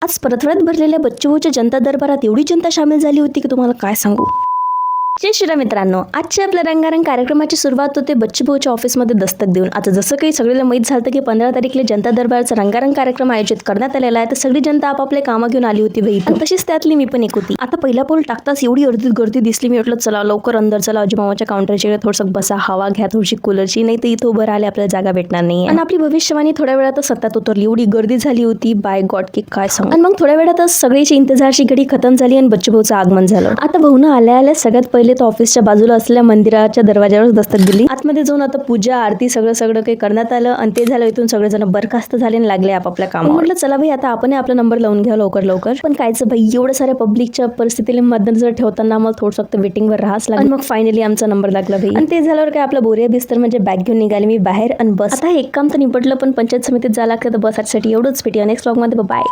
आज परतवड्यात भरलेल्या बच्चूभाऊच्या जनता दरबारात एवढी जनता सामील झाली होती की तुम्हाला काय सांगू. जय श्रीराम मित्रांनो, आजच्या आपल्या रंगारंग कार्यक्रमाची सुरुवात होते बच्चूभाऊच्या ऑफिसमध्ये दस्तक देऊन. आता जसं काही सगळ्यांना माहीत झालं की 15 तारीखला जनता दरबारचा रंगारंग कार्यक्रम आयोजित करण्यात आलेला आहे. तर सगळी जनता आपापले कामं घेऊन आली होती बाई. तशीच त्यातली मी पण एक होती. आता पहिला पाऊल टाकताच एवढी गर्दी दिसली. मी म्हटलं चला लवकर अंदर चला, अजूमामाच्या काउंटरच्या थोडंसं बसा, हवा घ्या थोडीशी कूलरची, नाही तर इथं उभं राहिले आपल्याला जागा भेटणार नाही. आणि आपली भविष्यवाणी थोड्या वेळातच सत्यात उतरली. एवढी गर्दी झाली होती बाय गॉड की काय सांगू. आणि मग थोड्या वेळातच सगळ्याची इंतजारची घडी खतम झाली आणि बच्चूभाऊचं आगमन झालं. आता भाऊनं आल्या सगळ्यात पहिले तर ऑफिसच्या बाजूला असलेल्या मंदिराच्या दरवाजावर दस्तक दिली. आतमध्ये जाऊन आता पूजा आरती सगळं काही करण्यात आलं आणि ते झालं. इथून सगळेजण बरखास्त झाले आणि लागले आपापल्या कामावर. म्हटलं चला भाई आता आपण आपला नंबर लावून घ्या लवकर. पण कायचं भाई, एवढं साऱ्या पब्लिकच्या परिस्थितीला मध्यनजर ठेवताना आम्हाला थोडंसं वेटिंगवर राहाच लागलं. आणि मग फायनली आमचा नंबर लागला भाई. आणि ते झाल्यावर काय आपला बोरिया बिस्तर म्हणजे बॅग घेऊन निघाले मी बाहेर. आणि बस आता एक काम तर निपटलं, पण पंचायत समितीत जायला लागतं तर बससाठी एवढंच भेटी. नेक्स्ट व्लॉग मध्ये बाय.